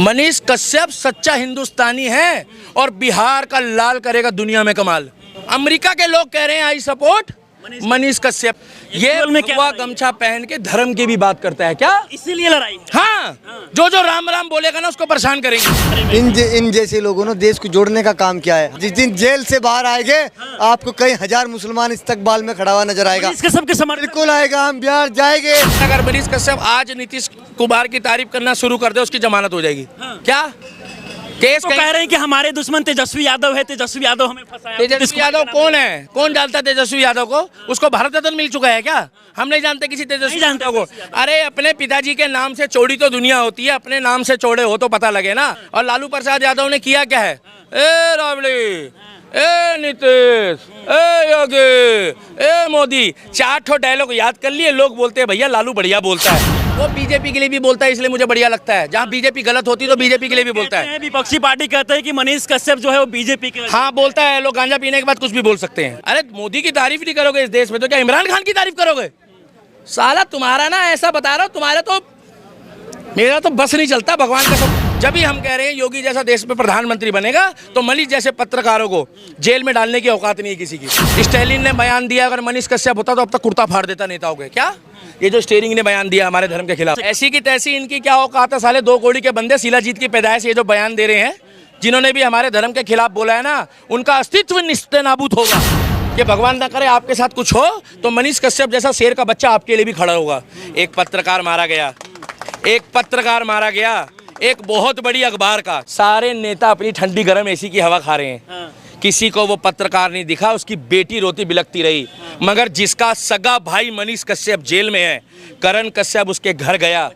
मनीष कश्यप सच्चा हिंदुस्तानी है और बिहार का लाल करेगा दुनिया में कमाल। अमेरिका के लोग कह रहे हैं आई सपोर्ट मनीष कश्यप। ये भगवा गमछा पहन के धर्म की भी बात करता है क्या? इसीलिए लड़ाई। हाँ, जो राम राम बोलेगा ना उसको परेशान करेंगे। इन जैसे लोगों ने देश को जोड़ने का काम किया है। जिस दिन जेल से बाहर आएंगे आपको कई हजार मुसलमान इस्तकबाल में खड़ा हुआ नजर आएगा। मनीष कश्यप के समर्थन बिल्कुल आएगा, हम बिहार जाएंगे। अगर मनीष कश्यप आज नीतीश कुमार की तारीफ करना शुरू कर दे उसकी जमानत हो जाएगी। क्या केस तो कह रहे हैं कि हमारे दुश्मन तेजस्वी यादव है, तेजस्वी यादव हमें फंसाया। तेजस्वी यादव कौन है? कौन जानता है तेजस्वी यादव को? उसको भारत रत्न मिल चुका है क्या? हम नहीं जानते किसी तेजस्वी यादव को। अरे अपने पिताजी के नाम से चौड़ी तो दुनिया होती है, अपने नाम से चौड़े हो तो पता लगे ना। और लालू प्रसाद यादव ने किया क्या है? ए राबड़ी, ए नीतीश, ए योगी, ए मोदी, 4 ठो डायलॉग याद कर लिए। लोग बोलते हैं भैया लालू बढ़िया बोलता है। वो बीजेपी के लिए भी बोलता है इसलिए मुझे बढ़िया लगता है। जहाँ बीजेपी गलत होती है तो बीजेपी के लिए भी बोलता है। विपक्षी पार्टी कहते हैं कि मनीष कश्यप जो है वो बीजेपी के। हाँ बोलता है। लोग गांजा पीने के बाद कुछ भी बोल सकते हैं। अरे मोदी की तारीफ नहीं करोगे इस देश में तो क्या इमरान खान की तारीफ करोगे? साला तुम्हारा ना ऐसा बता रहा हूँ, तुम्हारा तो मेरा तो बस नहीं चलता भगवान का सब। जब भी हम कह रहे हैं योगी जैसा देश में प्रधानमंत्री बनेगा तो मनीष जैसे पत्रकारों को जेल में डालने की औकात नहीं है किसी की। स्टैलिन ने बयान दिया अगर मनीष कश्यप होता तो अब तक कुर्ता फाड़ देता नेताओं के। क्या ये जो स्टेरिंग ने बयान दिया हमारे धर्म के खिलाफ, ऐसी की तैसी इनकी क्या औकात है? साले 2 कौड़ी के बंदे शिलाजीत की पैदाइश ये जो बयान दे रहे हैं, जिन्होंने भी हमारे धर्म के खिलाफ बोला है ना, उनका अस्तित्व निस्तेनाबूद होगा। कि भगवान ना करे आपके साथ कुछ हो तो मनीष कश्यप जैसा शेर का बच्चा आपके लिए भी खड़ा होगा। एक पत्रकार मारा गया, एक पत्रकार मारा गया, एक बहुत बड़ी अखबार का। सारे नेता अपनी ठंडी गर्म एसी की हवा खा रहे हैं। किसी को वो पत्रकार नहीं दिखा, उसकी बेटी रोती बिलखती रही। मगर जिसका सगा भाई मनीष कश्यप जेल में है, करण कश्यप उसके घर गया।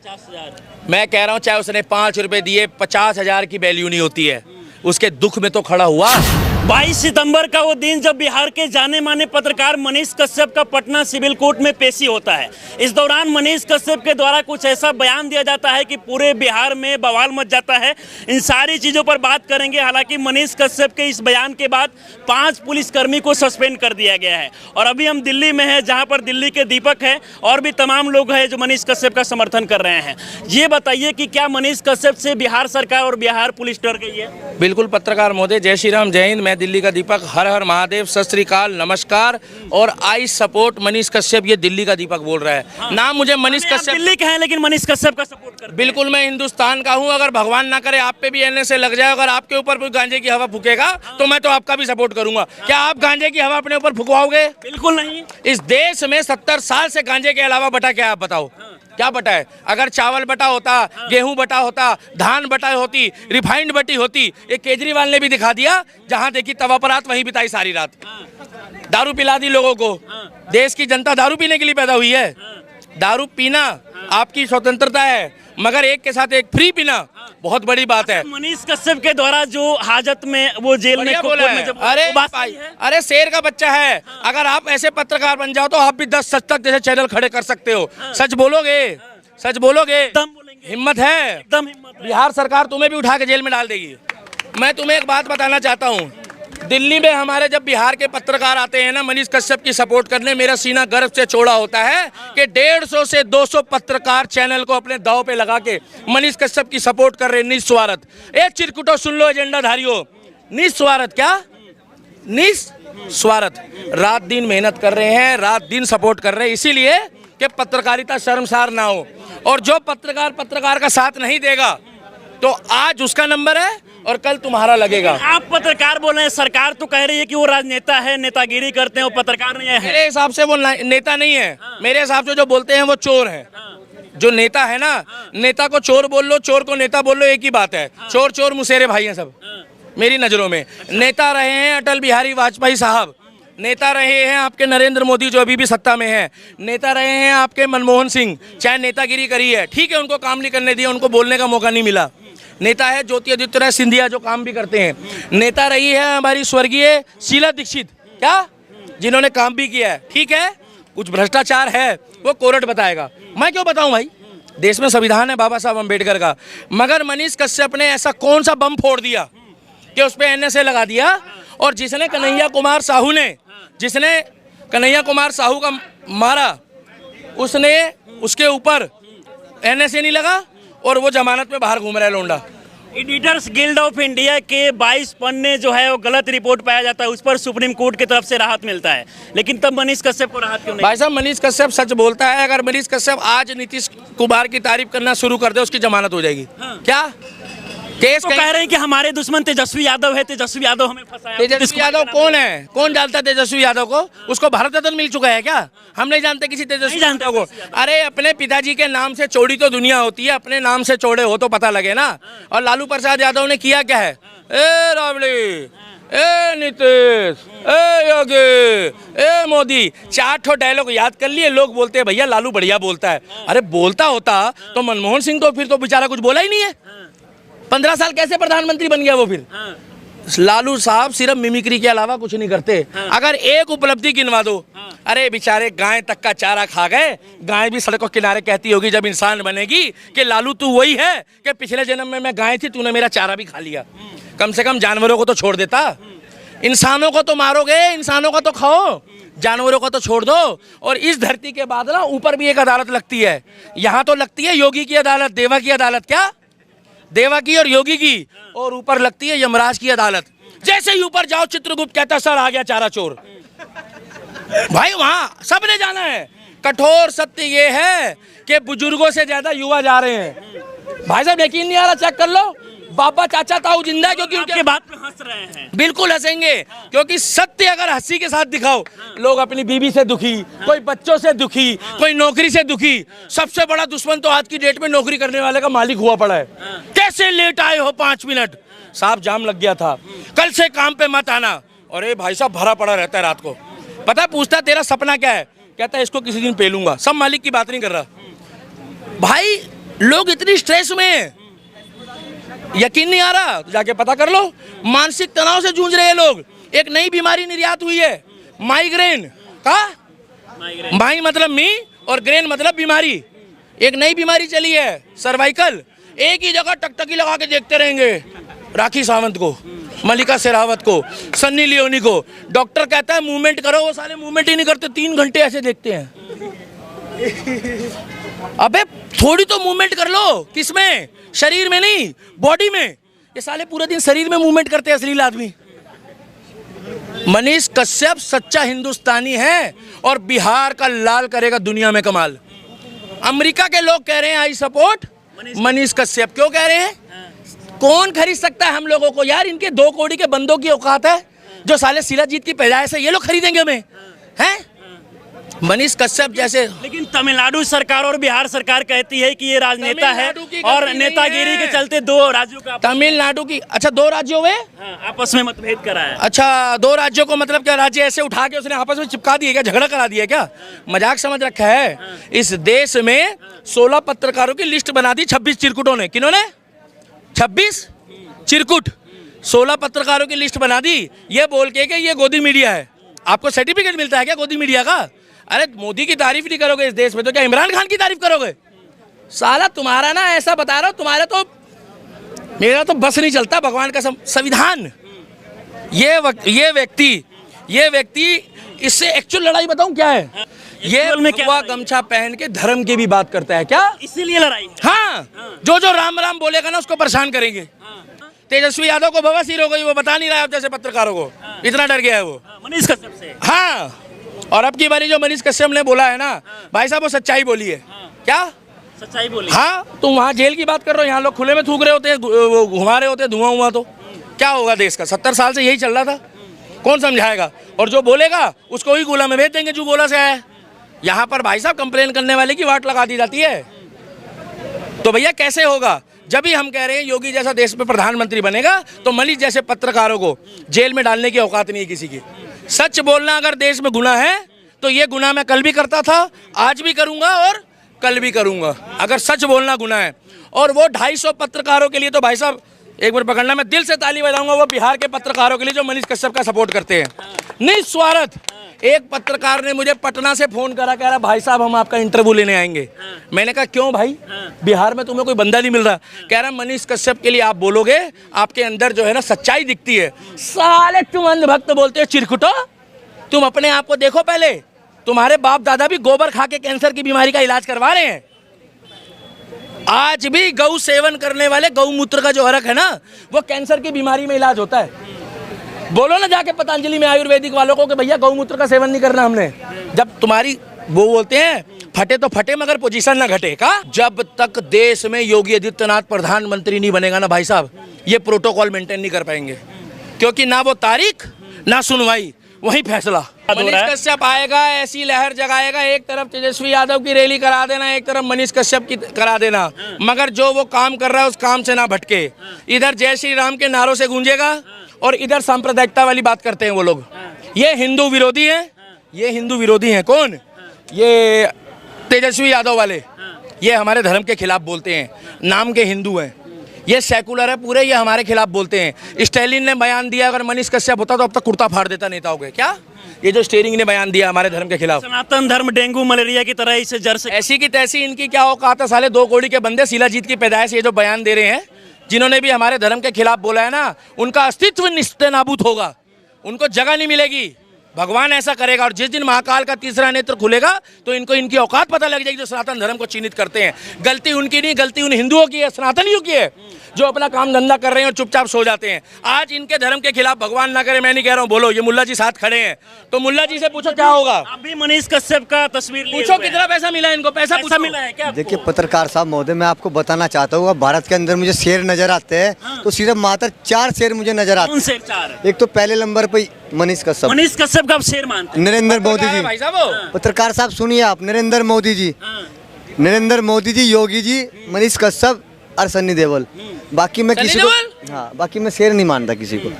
मैं कह रहा हूँ चाहे उसने 5 रुपए दिए, 50,000 की वैल्यू नहीं होती है। उसके दुख में तो खड़ा हुआ। 22 सितंबर का वो दिन जब बिहार के जाने माने पत्रकार मनीष कश्यप का पटना सिविल कोर्ट में पेशी होता है। इस दौरान मनीष कश्यप के द्वारा कुछ ऐसा बयान दिया जाता है कि पूरे बिहार में बवाल मच जाता है। इन सारी चीज़ों पर बात करेंगे। हालांकि मनीष कश्यप के इस बयान के बाद 5 पुलिसकर्मी को सस्पेंड कर दिया गया है। और अभी हम दिल्ली में हैं, जहाँ पर दिल्ली के दीपक है और भी तमाम लोग हैं जो मनीष कश्यप का समर्थन कर रहे हैं। ये बताइए कि क्या मनीष कश्यप से बिहार सरकार और बिहार पुलिस डर गई है? बिल्कुल पत्रकार महोदय, जय श्री राम, जय हिंद। मैं दिल्ली का दीपक, हर हर महादेव, सत श्री अकाल, नमस्कार। और आई सपोर्ट मनीष कश्यप, ये दिल्ली का दीपक बोल रहा है। हाँ। नाम मुझे मनीष कश्यप दिल्ली का है लेकिन मनीष कश्यप का सपोर्ट कर। बिल्कुल मैं हिंदुस्तान का हूं। अगर भगवान ना करे आप पे भी एनएसए लग जाए, अगर आपके ऊपर कोई गांजे की हवा फूकेगा तो मैं तो आपका भी सपोर्ट करूंगा। क्या आप गांजे की हवा अपने ऊपर फुकवाओगे? बिल्कुल नहीं। इस देश में 70 साल से गांजे के अलावा बटा क्या? आप बताओ क्या बटा है? अगर चावल बटा होता, गेहूं बटा होता, धान बटा होती, रिफाइंड बटी होती। ये केजरीवाल ने भी दिखा दिया, जहां देखी तवा पर रात वहीं बिताई सारी रात। दारू पिला दी लोगों को। देश की जनता दारू पीने के लिए पैदा हुई है। दारू पीना आपकी स्वतंत्रता है, मगर एक के साथ एक फ्री पीना बहुत बड़ी बात है। मनीष कश्यप के द्वारा जो हाजत में वो जेल में बोला है। अरे शेर का बच्चा है। अगर आप ऐसे पत्रकार बन जाओ तो आप भी 10 सच तक जैसे चैनल खड़े कर सकते हो। सच बोलोगे, सच बोलोगे, हिम्मत है, एकदम हिम्मत है। बिहार सरकार तुम्हें भी उठा के जेल में डाल देगी। मैं तुम्हें एक बात बताना चाहता हूँ, दिल्ली में हमारे जब बिहार के पत्रकार आते हैं ना मनीष कश्यप की सपोर्ट करने, मेरा सीना गर्व से चौड़ा होता है कि 150 से 200 पत्रकार चैनल को अपने दांव पे लगा के मनीष कश्यप की सपोर्ट कर रहे हैं। निस्वार्थ। एक चिरकुटो सुन लो एजेंडाधारियों, निस्वार्थ। क्या निस्वार्थ? रात दिन मेहनत कर रहे हैं, रात दिन सपोर्ट कर रहे हैं, इसीलिए कि पत्रकारिता शर्मसार ना हो। और जो पत्रकार का साथ नहीं देगा तो आज उसका नंबर है और कल तुम्हारा लगेगा। आप पत्रकार बोल रहे हैं, सरकार तो कह रही है कि वो राजनेता है, नेतागिरी करते हैं, वो पत्रकार नहीं है। मेरे हिसाब से वो नेता नहीं है। मेरे हिसाब से जो बोलते हैं वो चोर हैं। जो नेता है ना, नेता को चोर बोल लो, चोर को नेता बोल लो, एक ही बात है। चोर चोर मुसेरे भाई हैं सब मेरी नजरों में। नेता रहे हैं अटल बिहारी वाजपेयी साहब, नेता रहे हैं आपके नरेंद्र मोदी जो अभी भी सत्ता में है, नेता रहे हैं आपके मनमोहन सिंह। चाहे नेतागिरी करी है, ठीक है, उनको काम नहीं करने दिया, उनको बोलने का मौका नहीं मिला। नेता है ज्योतिरादित्य सिंधिया जो काम भी करते हैं। नेता रही है हमारी स्वर्गीय शीला दीक्षित, क्या, जिन्होंने काम भी किया है। ठीक है, कुछ भ्रष्टाचार है वो कोर्ट बताएगा, मैं क्यों बताऊं भाई? देश में संविधान है बाबा साहब अम्बेडकर का। मगर मनीष कश्यप ने ऐसा कौन सा बम फोड़ दिया कि उस पर एनएसए लगा दिया? और जिसने कन्हैया कुमार साहू का मारा, उसने उसके ऊपर एनएसए नहीं लगा और वो जमानत में बाहर घूम रहा है लोंडा। एडिटर्स गिल्ड ऑफ इंडिया के 22 पन्ने जो है वो गलत रिपोर्ट पाया जाता है, उस पर सुप्रीम कोर्ट की तरफ से राहत मिलता है, लेकिन तब मनीष कश्यप को राहत क्यों नहीं? भाई साहब मनीष कश्यप सच बोलता है। अगर मनीष कश्यप आज नीतीश कुमार की तारीफ करना शुरू कर दे उसकी जमानत हो जाएगी। क्या केस तो कह रहे हैं कि हमारे दुश्मन तेजस्वी यादव है, तेजस्वी यादव हमें फंसाया। तेजस्वी यादव कौन है? कौन जानता है तेजस्वी यादव को? उसको भारत रत्न मिल चुका है क्या? हम नहीं जानते किसी तेजस्वी यादव को। अरे अपने पिताजी के नाम से चौड़ी तो दुनिया होती है, अपने नाम से चौड़े हो तो पता लगे ना। और लालू प्रसाद यादव ने किया क्या है? ए राबड़ी, ए नीतीश, ए योगी, ए मोदी, 4 ठो डायलॉग याद कर लिए। लोग बोलते हैं भैया लालू बढ़िया बोलता है। अरे बोलता होता तो मनमोहन सिंह तो फिर तो बेचारा कुछ बोला ही नहीं है। 15 साल कैसे प्रधानमंत्री बन गया वो फिर? लालू साहब सिर्फ मिमिक्री के अलावा कुछ नहीं करते। अगर एक उपलब्धि गिनवा दो, अरे बेचारे गाय तक का चारा खा गए। गाय भी सड़कों के किनारे कहती होगी जब इंसान बनेगी कि लालू तू वही है कि पिछले जन्म में मैं गाय थी, तूने मेरा चारा भी खा लिया। कम से कम जानवरों को तो छोड़ देता। इंसानों को तो मारोगे, इंसानों को तो खाओ, जानवरों को तो छोड़ दो। और इस धरती के बाद ना ऊपर भी एक अदालत लगती है। यहाँ तो लगती है योगी की अदालत, देवा की अदालत, क्या देवा की और योगी की, और ऊपर लगती है यमराज की अदालत। जैसे ही ऊपर जाओ चित्रगुप्त कहता सर आ गया चारा चोर। भाई वहां सबने जाना है। कठोर सत्य ये है कि बुजुर्गों से ज्यादा युवा जा रहे हैं। भाई साहब यकीन नहीं आ रहा, चेक कर लो। बाबा चाचा ताऊ जिंदा है क्योंकि उनके बात पे हंस रहे हैं। बिल्कुल हंसेंगे क्योंकि सत्य अगर हंसी के साथ दिखाओ, लोग अपनी बीवी से दुखी, कोई बच्चों से दुखी, कोई नौकरी से दुखी। सबसे बड़ा दुश्मन तो आज की डेट में नौकरी करने वाले का मालिक हुआ पड़ा है। कैसे लेट आए हो 5 मिनट? साहब जाम लग गया था, कल से काम पे मत आना। अरे भाई साहब भरा पड़ा रहता है रात को। पता पूछता तेरा सपना क्या है? कहता है इसको किसी दिन पेलूंगा। सब मालिक की बात नहीं कर रहा। भाई लोग इतनी स्ट्रेस में, यकीन नहीं आ रहा तो जाके पता कर लो। मानसिक तनाव से जूझ रहे हैं लोग। एक नई बीमारी निर्यात हुई है, माइग्रेन का। माई मतलब मी और ग्रेन मतलब बीमारी। एक नई बीमारी चली है सर्वाइकल। एक ही जगह टकटकी लगा के देखते रहेंगे राखी सावंत को, मलिका शेरावत को, सन्नी लियोनी को। डॉक्टर कहता है मूवमेंट करो, वो साले मूवमेंट ही नहीं करते, 3 घंटे ऐसे देखते हैं। अबे थोड़ी तो मूवमेंट कर लो। किसमें? शरीर में नहीं, बॉडी में। ये साले पूरे दिन शरीर में मूवमेंट करते हैं अश्लील आदमी। मनीष कश्यप सच्चा हिंदुस्तानी है और बिहार का लाल करेगा दुनिया में कमाल। अमेरिका के लोग कह रहे हैं आई सपोर्ट मनीष कश्यप। क्यों कह रहे हैं? कौन खरीद सकता है हम लोगों को यार? इनके 2 कौड़ी के बंदों की औकात है जो साले शिलाजीत की पैदाइश है, ये लोग खरीदेंगे हमें? हैं? मनीष कश्यप जैसे। लेकिन तमिलनाडु सरकार और बिहार सरकार कहती है कि ये राजनेता है और नेतागिरी के चलते 2 राज्यों का। तमिलनाडु की, अच्छा 2 राज्यों में आपस में मतभेद करा है। अच्छा 2 राज्यों को मतलब क्या? राज्य ऐसे उठा के उसने आपस में चिपका दिए क्या? झगड़ा करा दिया क्या? मजाक समझ रखा है। इस देश में 16 पत्रकारों की लिस्ट बना दी 26 चिरकुटों ने। किन्होंने? 26 चिरकुट 16 पत्रकारों की लिस्ट बना दी, ये बोल के कि ये गोदी मीडिया है। आपको सर्टिफिकेट मिलता है क्या गोदी मीडिया का? अरे मोदी की तारीफ नहीं करोगे इस देश में तो क्या इमरान खान की तारीफ करोगे? साला तुम्हारा ना ऐसा बता रहा हूं, तुम्हारा तो मेरा तो बस नहीं चलता। भगवान का संविधान। ये व्यक्ति इससे एक्चुअल लड़ाई बताऊं क्या है? ये भगवा गमछा पहन के धर्म की भी बात करता है क्या? इसीलिए लड़ाई। हाँ, जो राम राम बोलेगा ना उसको परेशान करेंगे। तेजस्वी यादव को बवासीर हो गई, वो बता नहीं रहा है जैसे पत्रकारों को, इतना डर गया है वो मनीष कश्यप से। हाँ, और अब की बारी जो मनीष कश्यप ने बोला है ना भाई साहब, वो सच्चाई बोली है। क्या सच्चाई बोली? हाँ, तुम वहाँ जेल की बात कर रहे हो, यहाँ लोग खुले में थूक रहे होते हैं, घुमा रहे होते हैं धुआं हुआ। तो क्या होगा देश का? 70 साल से यही चल रहा था। कौन समझाएगा? और जो बोलेगा उसको ही गोला में भेज देंगे जो गोला से आया है। यहाँ पर भाई साहब कंप्लेन करने वाले की वाट लगा दी जाती है। तो भैया कैसे होगा? जब भी हम कह रहे हैं योगी जैसा देश में प्रधानमंत्री बनेगा तो मनीष जैसे पत्रकारों को जेल में डालने की औकात नहीं है किसी की। सच बोलना अगर देश में गुनाह है तो ये गुनाह मैं कल भी करता था, आज भी करूंगा और कल भी करूंगा। अगर सच बोलना गुनाह है, और वो 250 पत्रकारों के लिए तो भाई साहब एक बार पकड़ना, मैं दिल से ताली बजाऊंगा वो बिहार के पत्रकारों के लिए जो मनीष कश्यप का सपोर्ट करते हैं निस्वार्थ। एक पत्रकार ने मुझे पटना से फोन करा, कह रहा भाई साहब हम आपका इंटरव्यू लेने आएंगे। मैंने कहा क्यों भाई, बिहार में तुम्हें कोई बंदा नहीं मिल रहा? कह रहा मनीष कश्यप के लिए आप बोलोगे, आपके अंदर जो है ना सच्चाई दिखती है। साले तुम अंधभक्त बोलते हो चिरकुटो, तुम अपने आप को देखो पहले। तुम्हारे बाप दादा भी गोबर खा के कैंसर की बीमारी का इलाज करवा रहे हैं। आज भी गौ सेवन करने वाले गौमूत्र का जो अर्क है ना, वो कैंसर की बीमारी में इलाज होता है। बोलो ना जाके पतंजलि में आयुर्वेदिक वालों को कि भैया गौमूत्र का सेवन नहीं करना हमने। जब तुम्हारी वो बोलते हैं फटे तो फटे मगर पोजीशन ना घटे का। जब तक देश में योगी आदित्यनाथ प्रधानमंत्री नहीं बनेगा ना भाई साहब, ये प्रोटोकॉल मेंटेन नहीं कर पाएंगे, क्योंकि ना वो तारीख ना सुनवाई, वही फैसला। मनीष कश्यप आएगा, ऐसी लहर जगाएगा, एक तरफ तेजस्वी यादव की रैली करा देना, एक तरफ मनीष कश्यप की करा देना, मगर जो वो काम कर रहा है उस काम से ना भटके। इधर जय श्री राम के नारों से गूंजेगा और इधर सांप्रदायिकता वाली बात करते हैं वो लोग। ये हिंदू विरोधी हैं, ये हिंदू विरोधी हैं। कौन? ये तेजस्वी यादव वाले, ये हमारे धर्म के खिलाफ बोलते हैं, नाम के हिंदू हैं। ये सेकुलर है पूरे, ये हमारे खिलाफ बोलते हैं। स्टालिन ने बयान दिया अगर मनीष कश्यप होता तो अब तक कुर्ता फाड़ देता नेताओं के। क्या ये जो स्टेरिंग ने बयान दिया हमारे धर्म के खिलाफ, सनातन धर्म डेंगू मलेरिया की तरह इसे जड़ से ऐसी की तैसी इनकी क्या औकात है साले, 2 कौड़ी के बंदे शिलाजीत की पैदाइश। ये जो बयान दे रहे हैं, जिन्होंने भी हमारे धर्म के खिलाफ बोला है ना, उनका अस्तित्व निस्तेनाबूत होगा, उनको जगह नहीं मिलेगी। भगवान ऐसा करेगा। और जिस दिन महाकाल का तीसरा नेत्र खुलेगा तो इनको इनकी औकात पता लग जाएगी, जो सनातन धर्म को चिन्हित करते हैं। गलती उनकी नहीं, गलती उन हिंदुओं की है, सनातनियों की है, जो अपना काम धंधा कर रहे हैं और चुपचाप सो जाते हैं। आज इनके धर्म के खिलाफ भगवान ना करे, मैं नहीं कह रहा हूँ, बोलो ये मुल्ला जी साथ खड़े हैं तो मुल्ला जी से पूछो क्या होगा। अभी मनीष कश्यप का तस्वीर पूछो कितना पैसा मिला इनको, पैसा मिला है क्या? देखिए पत्रकार साहब महोदय, मैं आपको बताना चाहता हूँ, भारत के अंदर मुझे शेर नजर आते हैं तो सिर्फ मात्र 4 शेर मुझे नजर आते कौन शेर 4 हैं। एक तो पहले नंबर पे मनीष कश्यप, मनीष कश्यप का आप शेर मानते हैं? नरेंद्र मोदी जी। भाई साहब वो पत्रकार साहब सुनिए आप, नरेंद्र मोदी जी, नरेंद्र मोदी जी, योगी जी, मनीष कश्यप और सन्नी देओल। बाकी मैं किसी को, हाँ बाकी मैं शेर नहीं मानता किसी को।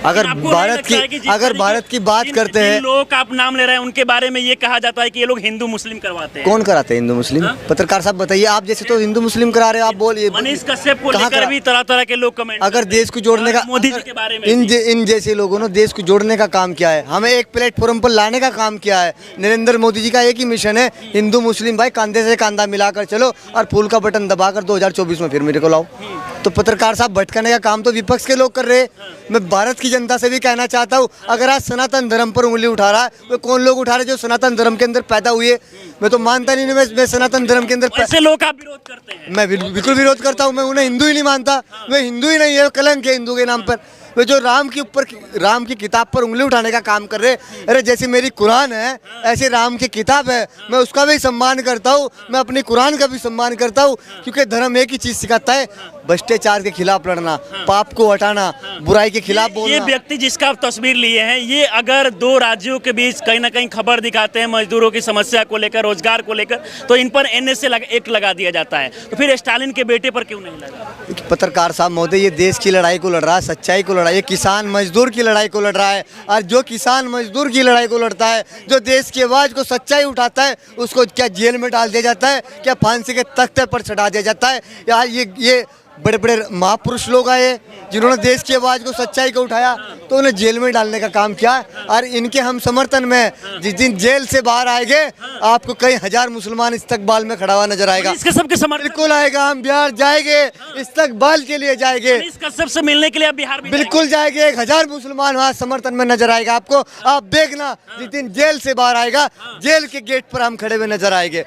अगर आपको भारत नहीं लगता है कि की अगर भारत की बात करते जिन हैं, लोग आप नाम ले रहे हैं उनके बारे में ये कहा जाता है कि ये लोग हिंदू मुस्लिम करवाते हैं। कौन कराते हैं हिंदू मुस्लिम? पत्रकार साहब बताइए, आप जैसे तो हिंदू मुस्लिम करा रहे हो, आप बोलिए। मनीष कश्यप को कहाँ लेकर करा? भी तरह तरह के लोग कमेंट अगर देश को जोड़ने का, मोदी जी के बारे में इन जैसे लोगों ने देश को जोड़ने का काम किया है, हमें एक प्लेटफॉर्म पर लाने का काम किया है। नरेंद्र मोदी जी का एक ही मिशन है, हिंदू मुस्लिम भाई कंधे से कंधा मिलाकर चलो और फूल का बटन दबाकर 2024 में फिर मेरे को लाओ। तो पत्रकार साहब भटकाने का काम तो विपक्ष के लोग कर रहे हैं। मैं भारत की जनता से भी कहना चाहता हूँ, अगर आज सनातन धर्म पर उंगली उठा रहा है, वो कौन लोग उठा रहे जो सनातन धर्म के अंदर पैदा हुए? मैं तो मानता नहीं, मैं सनातन धर्म के अंदर ऐसे लोग आप विरोध करते हैं? मैं बिल्कुल विरोध करता हूँ। मैं उन्हें हिंदू ही नहीं मानता, मैं हिंदू ही नहीं है, कलंक है हिंदू के नाम पर। वे जो राम की किताब पर उंगली उठाने का काम कर रहे, अरे जैसे मेरी कुरान है ऐसे राम की किताब है, मैं उसका भी सम्मान करता हूँ, मैं अपनी कुरान का भी सम्मान करता हूँ, क्योंकि धर्म एक ही चीज सिखाता है, भ्रष्टाचार के खिलाफ लड़ना, पाप को हटाना, बुराई के खिलाफ बोलना। ये व्यक्ति जिसका आप तस्वीर लिए हैं, ये अगर 2 राज्यों के बीच कहीं ना कहीं खबर दिखाते हैं मजदूरों की समस्या को लेकर, रोजगार को लेकर, तो इन पर NSA एक्ट लगा दिया जाता है। तो फिर स्टालिन के बेटे पर क्यों नहीं लगा? पत्रकार साहब महोदय, ये देश की लड़ाई को लड़ रहा है, सच्चाई को लड़ रहा है, ये किसान मजदूर की लड़ाई को लड़ रहा है। और जो किसान मजदूर की लड़ाई को लड़ता है, जो देश की आवाज को सच्चाई उठाता है, उसको क्या जेल में डाल दिया जाता है, क्या फांसी के तख्ते पर चढ़ा दिया जाता है? यार ये बड़े बड़े महापुरुष लोग आए जिन्होंने देश की आवाज को सच्चाई को उठाया, तो उन्हें जेल में डालने का काम किया। और इनके हम समर्थन में जिस दिन जेल से बाहर आएंगे, आपको कई हजार मुसलमान इस्तकबाल में खड़ा हुआ नजर आएगा। मनीष कश्यप के समर्थन बिल्कुल आएगा, हम बिहार जाएंगे, इस्तकबाल के लिए जाएंगे, मनीष कश्यप से मिलने के लिए आप बिहार भी बिल्कुल जाएंगे। 1000 मुसलमान वहाँ समर्थन में नजर आएगा आपको। आप देखना जिस दिन जेल से बाहर आएगा, जेल के गेट पर हम खड़े हुए नजर आएंगे।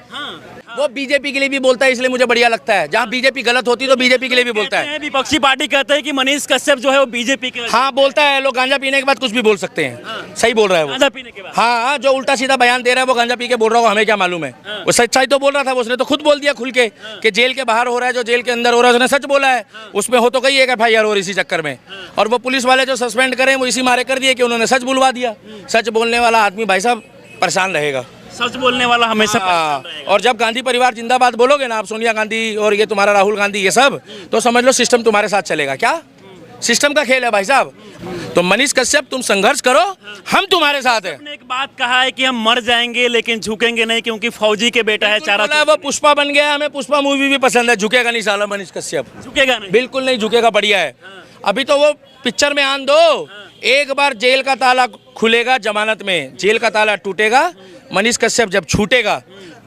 वो बीजेपी के लिए भी बोलता है, इसलिए मुझे बढ़िया लगता है। जहाँ बीजेपी गलत होती है तो बीजेपी के लिए भी बोलता है। विपक्षी पार्टी कहते हैं कि मनीष कश्यप जो है वो बीजेपी के, हाँ बोलता है। लोग गांजा पीने के बाद कुछ भी बोल सकते हैं, सही बोल रहा है वो। गांजा पीने के बाद हाँ, जो उल्टा सीधा बयान दे रहा है वो गांजा पी के बोल रहा होगा, हमें क्या मालूम है। वो सच्चाई तो बोल रहा था, उसने तो खुद बोल दिया खुल के कि जेल के बाहर हो रहा है, जो जेल के अंदर हो रहा है उसने सच बोला है। उसमें हो तो गई एक FIR और इसी चक्कर में, और वो पुलिस वाले जो सस्पेंड करें वो इसी मारे कर दिए कि उन्होंने सच बुलवा दिया। सच बोलने वाला आदमी भाई साहब परेशान रहेगा, सच बोलने वाला हमेशा हाँ। और जब गांधी परिवार जिंदाबाद बोलोगे ना आप, सोनिया गांधी और ये तुम्हारा राहुल गांधी, ये सब, तो समझ लो सिस्टम तुम्हारे साथ चलेगा। क्या सिस्टम का खेल है भाई साहब। तो मनीष कश्यप तुम संघर्ष करो, हम तुम्हारे साथ हैं। आपने एक बात कहा है कि हम मर जाएंगे लेकिन झुकेंगे नहीं, क्योंकि फौजी के बेटा है। चारा वो पुष्पा बन गया, हमें पुष्पा मूवी भी पसंद है। झुकेगा नहीं साला मनीष कश्यप, झुकेगा नहीं, बिल्कुल नहीं झुकेगा, बढ़िया है। अभी तो वो पिक्चर में आन दो, एक बार जेल का ताला खुलेगा, जमानत में जेल का ताला टूटेगा, मनीष कश्यप जब छूटेगा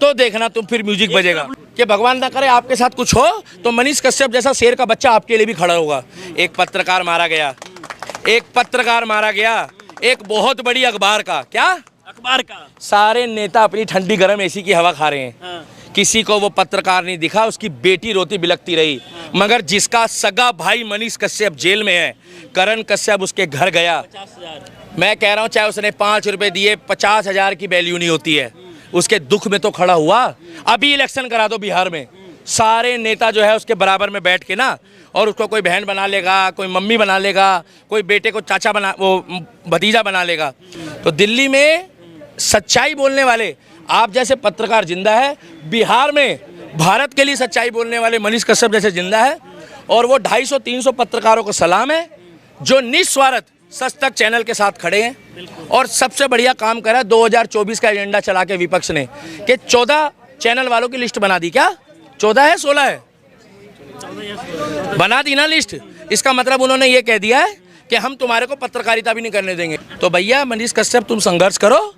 तो देखना तुम, फिर म्यूजिक बजेगा। कि भगवान ना करे आपके साथ कुछ हो तो मनीष कश्यप जैसा शेर का बच्चा आपके लिए भी खड़ा होगा। एक पत्रकार मारा गया, एक पत्रकार मारा गया, एक बहुत बड़ी अखबार का, क्या अखबार का, सारे नेता अपनी ठंडी गर्म AC की हवा खा रहे हैं। किसी को वो पत्रकार नहीं दिखा, उसकी बेटी रोती बिलखती रही। मगर जिसका सगा भाई मनीष कश्यप जेल में है, करण कश्यप उसके घर गया, मैं कह रहा हूँ चाहे उसने 5 रुपए दिए, 50,000 की वैल्यू नहीं होती है, उसके दुख में तो खड़ा हुआ। अभी इलेक्शन करा दो बिहार में, सारे नेता जो है उसके बराबर में बैठ के ना, और उसको कोई बहन बना लेगा, कोई मम्मी बना लेगा, कोई बेटे को चाचा बना, वो भतीजा बना लेगा। तो दिल्ली में सच्चाई बोलने वाले आप जैसे पत्रकार जिंदा है, बिहार में भारत के लिए सच्चाई बोलने वाले मनीष कश्यप जैसे जिंदा है। और वो 250-300 पत्रकारों को सलाम है जो निस्वार्थ सच तक चैनल के साथ खड़े हैं। और सबसे बढ़िया काम करा 2024 का एजेंडा चला के विपक्ष ने कि 14 चैनल वालों की लिस्ट बना दी। क्या 14 है 16 है? बना दी ना लिस्ट। इसका मतलब उन्होंने ये कह दिया है कि हम तुम्हारे को पत्रकारिता भी नहीं करने देंगे। तो भैया मनीष कश्यप तुम संघर्ष करो,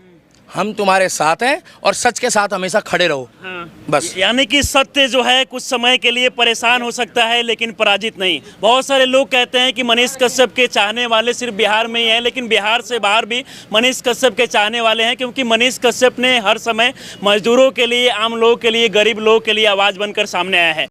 हम तुम्हारे साथ हैं और सच के साथ हमेशा खड़े रहो। बस यानी कि सत्य जो है कुछ समय के लिए परेशान हो सकता है लेकिन पराजित नहीं। बहुत सारे लोग कहते हैं कि मनीष कश्यप के चाहने वाले सिर्फ बिहार में ही हैं, लेकिन बिहार से बाहर भी मनीष कश्यप के चाहने वाले हैं, क्योंकि मनीष कश्यप ने हर समय मजदूरों के लिए, आम लोगों के लिए, गरीब लोगों के लिए आवाज़ बनकर सामने आया है।